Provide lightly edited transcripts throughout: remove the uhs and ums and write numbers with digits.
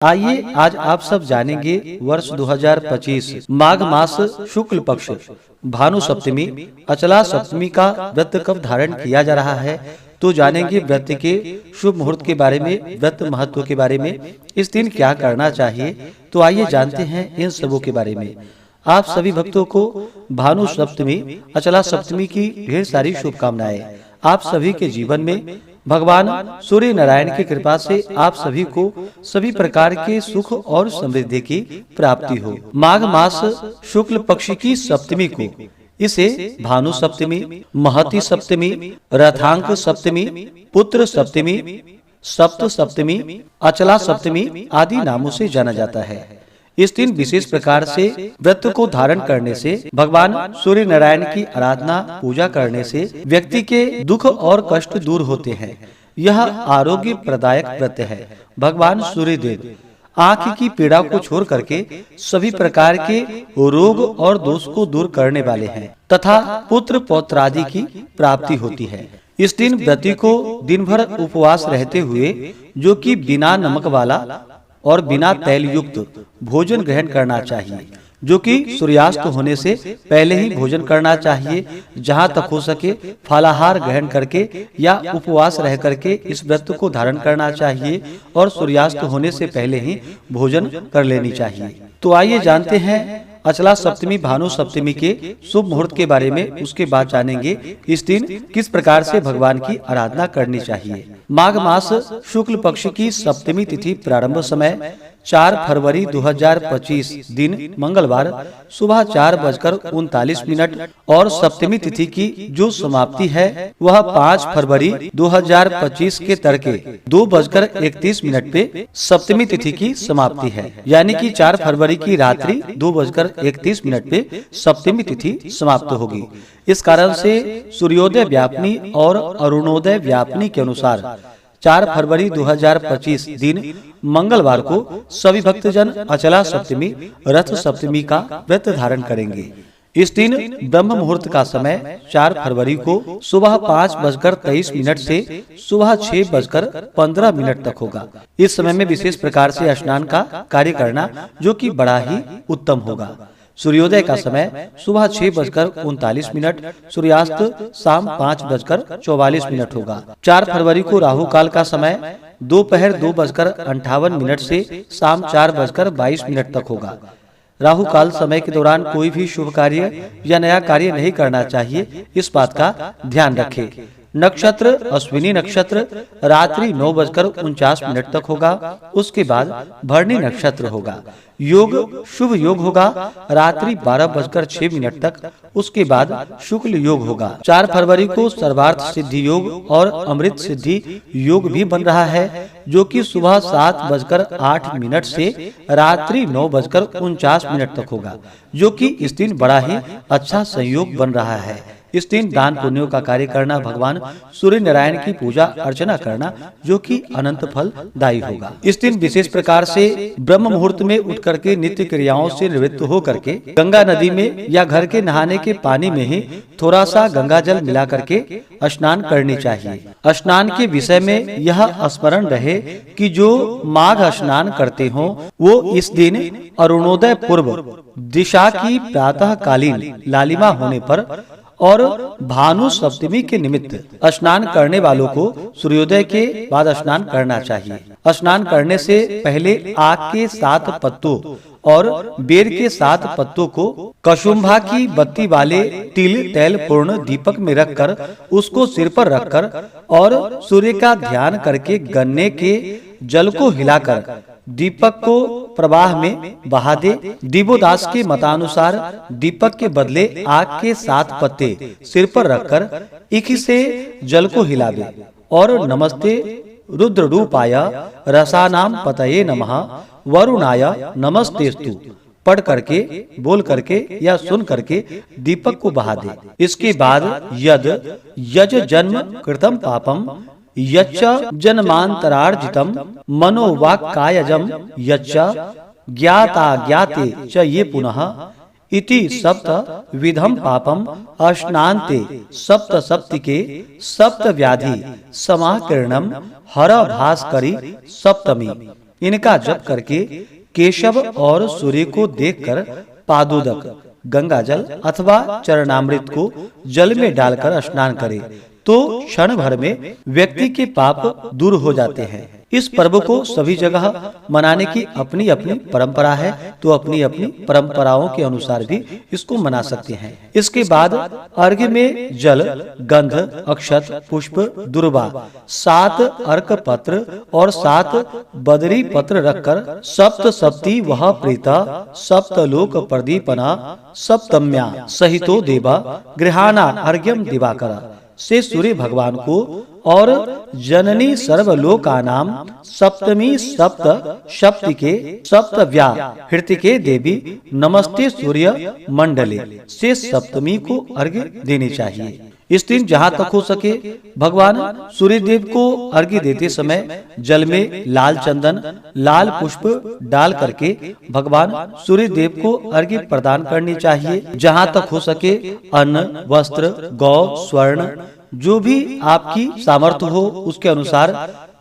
आइए आज आप सब जानेंगे वर्ष 2025 माघ मास शुक्ल पक्ष भानु सप्तमी अचला सप्तमी का व्रत कब धारण किया जा रहा है। तो जानेंगे व्रत के शुभ मुहूर्त के बारे में, व्रत महत्व के बारे में, इस दिन क्या करना चाहिए। तो आइए जानते हैं इन सबों के बारे में। आप सभी भक्तों को भानु सप्तमी अचला सप्तमी की ढेर सारी शुभकामनाएं। आप सभी के जीवन में भगवान सूर्य नारायण की कृपा से आप सभी को सभी प्रकार के सुख और समृद्धि की प्राप्ति हो। माघ मास शुक्ल पक्ष की सप्तमी को इसे भानु सप्तमी, महती सप्तमी, रथांक सप्तमी, पुत्र सप्तमी, सप्त सप्तमी, अचला सप्तमी आदि नामों से जाना जाता है। इस दिन विशेष प्रकार से व्रत को धारण करने से, भगवान सूर्य नारायण की आराधना पूजा करने से व्यक्ति के दुख और कष्ट दूर होते हैं। यह आरोग्य प्रदायक व्रत है। भगवान सूर्य देव आँख की पीड़ा को छोड़ करके सभी प्रकार के रोग और दोष को दूर करने वाले हैं तथा पुत्र पौत्र आदि की प्राप्ति होती है। इस दिन व्रती को दिन भर उपवास रहते हुए, जो कि बिना नमक वाला और बिना तेल युक्त भोजन ग्रहण करना चाहिए, जो कि सूर्यास्त होने से पहले ही भोजन करना चाहिए। जहां तक हो सके फलाहार ग्रहण करके या उपवास रह करके इस व्रत को धारण करना चाहिए और सूर्यास्त होने से पहले ही भोजन कर लेनी चाहिए। तो आइए जानते हैं अचला सप्तमी भानु सप्तमी के शुभ मुहूर्त के बारे में। उसके बाद जानेंगे इस दिन किस प्रकार से भगवान की आराधना करनी चाहिए। माघ मास शुक्ल पक्ष की सप्तमी तिथि प्रारंभ समय 4 फरवरी 2025 दिन मंगलवार सुबह 4:39 और सप्तमी तिथि की जो समाप्ति है वह 5 फरवरी 2025 के तड़के 2:31 पे सप्तमी तिथि की समाप्ति है। यानी कि 4 फरवरी की रात्रि 2:31 पे सप्तमी तिथि समाप्त होगी। इस कारण से सूर्योदय व्यापनी और अरुणोदय व्यापनी के अनुसार 4 फरवरी 2025 दिन मंगलवार को सभी भक्तजन अचला सप्तमी रथ सप्तमी का व्रत धारण करेंगे। इस दिन ब्रह्म मुहूर्त का समय 4 फरवरी को सुबह 5:23 से सुबह 6:15 तक होगा। इस समय में विशेष प्रकार से स्नान का कार्य करना जो कि बड़ा ही उत्तम होगा। सूर्योदय का समय सुबह 6:39, सूर्यास्त शाम 5:44 होगा। 4 फरवरी को राहु काल का समय दोपहर 2:58 से शाम 4:22 तक होगा। राहु काल समय के दौरान कोई भी शुभ कार्य या नया कार्य नहीं करना चाहिए, इस बात का ध्यान रखें। नक्षत्र अश्विनी नक्षत्र रात्रि 9:49 तक होगा। उसके बाद भरणी नक्षत्र होगा। योग शुभ योग होगा रात्रि 12:06 तक। उसके बाद शुक्ल योग होगा। 4 फरवरी को सर्वार्थ सिद्धि योग और अमृत सिद्धि योग भी बन रहा है, जो कि सुबह 7:08 से रात्रि 9:49 तक होगा, जो कि इस दिन बड़ा ही अच्छा संयोग बन रहा है। इस दिन दान पुण्यों का कार्य करना, भगवान सूर्य नारायण की पूजा अर्चना करना, जो कि अनंत फल दायी होगा। इस दिन विशेष प्रकार से ब्रह्म मुहूर्त में उठ करके नित्य क्रियाओं से निवृत्त हो करके गंगा नदी में या घर के नहाने के पानी में ही थोड़ा सा गंगा जल मिला करके स्नान करनी चाहिए। स्नान के विषय में यह स्मरण रहे कि जो माघ स्नान करते हो वो इस दिन अरुणोदय पूर्व दिशा की प्रातः कालीन लालिमा होने पर और भानु सप्तमी के निमित्त स्नान करने वालों को सूर्योदय के बाद स्नान करना चाहिए। स्नान करने से पहले आग के 7 पत्तों और बेर के 7 पत्तों को कशुम्भा की बत्ती वाले तिल तेल पूर्ण दीपक में रखकर उसको सिर पर रखकर और सूर्य का ध्यान करके गन्ने के जल को हिलाकर दीपक को प्रवाह में बहा दे। दिवोदास के मतानुसार दीपक के बदले आग के 7 पत्ते सिर पर रखकर इख से जल को हिला दे और नमस्ते रुद्र रूपाय रसानाम पतये नमः वरुणाय नमस्तेस्तु पढ़ करके, बोल करके या सुन करके दीपक को बहा दे। इसके बाद यज जन्म कृतम पापम यच्च जन्मांतरार्जितम मनोवाक्कायजम यच्च ज्ञाता ज्ञाते च ये पुनः इति सप्त विधम पापम अश्नान्ते सप्त सप्तिके सप्त व्याधि समाकीर्णम हर भास्करी सप्तमी। इनका जप करके केशव और सूर्य को देखकर पादोदक, गंगा जल अथवा चरणामृत को जल में डालकर स्नान करे तो क्षण भर में व्यक्ति के पाप दूर हो जाते हैं। इस पर्व को सभी जगह मनाने की अपनी अपनी परंपरा है, तो अपनी अपनी परंपराओं के अनुसार भी इसको मना सकते हैं। इसके बाद अर्घ्य में जल, गंध, अक्षत, पुष्प, दुर्वा, 7 अर्क पत्र और 7 बदरी पत्र रखकर सप्तसप्ती वह प्रीता सप्तलोक प्रदीपना सप्तम्या सहितो देवा गृहाणा अर्घ्यम दिवाकरा से सूर्य भगवान को और जननी सर्वलोकानाम सप्तमी सप्त शक्ति के सप्तव्या हृतिके देवी नमस्ते सूर्य मंडले से सप्तमी को अर्घ्य देनी चाहिए। इस दिन जहाँ तक हो सके भगवान सूर्य देव को अर्घ्य देते समय जल में लाल चंदन, लाल पुष्प डाल करके भगवान सूर्य देव को अर्घ्य प्रदान करनी चाहिए। जहाँ तक हो सके अन्न, वस्त्र, गौ, स्वर्ण जो भी आपकी सामर्थ्य हो उसके अनुसार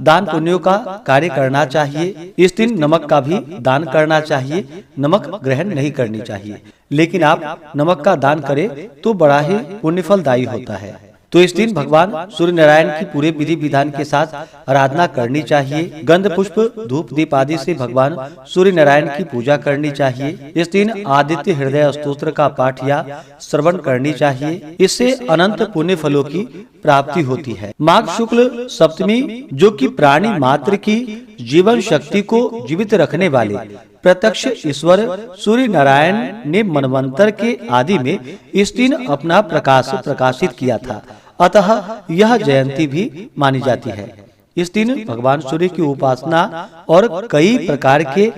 दान पुण्यों का कार्य करना चाहिए। इस दिन नमक का भी दान करना चाहिए, नमक ग्रहण नहीं करनी चाहिए, लेकिन आप नमक का दान करें तो बड़ा ही पुण्यफलदायी होता है। तो इस दिन भगवान सूर्य नारायण की पूरे विधि विधान के साथ आराधना करनी चाहिए। गंध, पुष्प, धूप, दीप आदि से भगवान सूर्य नारायण की पूजा करनी चाहिए। इस दिन आदित्य हृदय स्तोत्र का पाठ या श्रवण करनी चाहिए, इससे अनंत पुण्य फलों की प्राप्ति होती है। माघ शुक्ल सप्तमी जो कि प्राणी मात्र की जीवन शक्ति को जीवित रखने वाले प्रत्यक्ष ईश्वर सूर्य नारायण ने मनवंतर के आदि में इस दिन अपना प्रकाश प्रकाशित किया था, अतः यह जयंती भी मानी जाती है। इस दिन भगवान सूर्य की उपासना और कई प्रकार के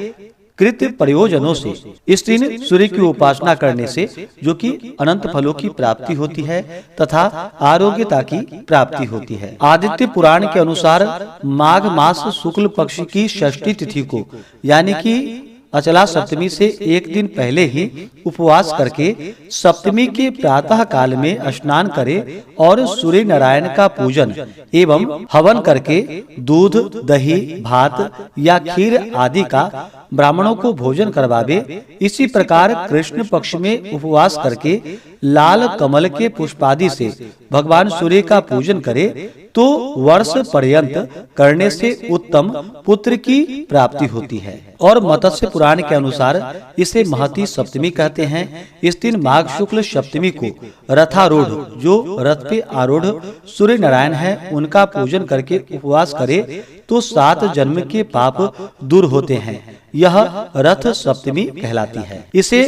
कृत प्रयोजनों से इस दिन सूर्य की उपासना करने से जो कि अनंत फलों की प्राप्ति होती है तथा आरोग्यता की प्राप्ति होती है। आदित्य पुराण के अनुसार माघ मास शुक्ल पक्ष की षष्ठी तिथि को यानी कि अचला सप्तमी से एक दिन पहले ही उपवास करके सप्तमी के प्रातः काल में स्नान करे और सूर्य नारायण का पूजन एवं हवन करके दूध, दही, भात या खीर आदि का ब्राह्मणों को भोजन करवावे। इसी प्रकार कृष्ण पक्ष में उपवास करके लाल कमल के पुष्पादि से भगवान सूर्य का पूजन करे तो वर्ष पर्यंत करने से उत्तम पुत्र की प्राप्ति होती है। और मत्स्य पुराण के अनुसार इसे महती सप्तमी कहते हैं। इस दिन माघ शुक्ल सप्तमी को रथारूढ़ जो रथ पे आरूढ़ सूर्य नारायण हैं उनका पूजन करके उपवास करे तो 7 जन्म के पाप दूर होते हैं। यह रथ सप्तमी कहलाती है। इसे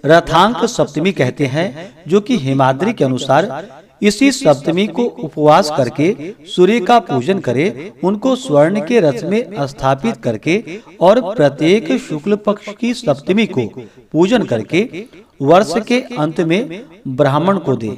रथांक सप्तमी कहते हैं जो कि हेमाद्रि के अनुसार इसी सप्तमी को उपवास करके सूर्य का पूजन करे, उनको स्वर्ण के रथ में स्थापित करके और प्रत्येक शुक्ल पक्ष की सप्तमी को पूजन करके वर्ष के अंत में ब्राह्मण को दे।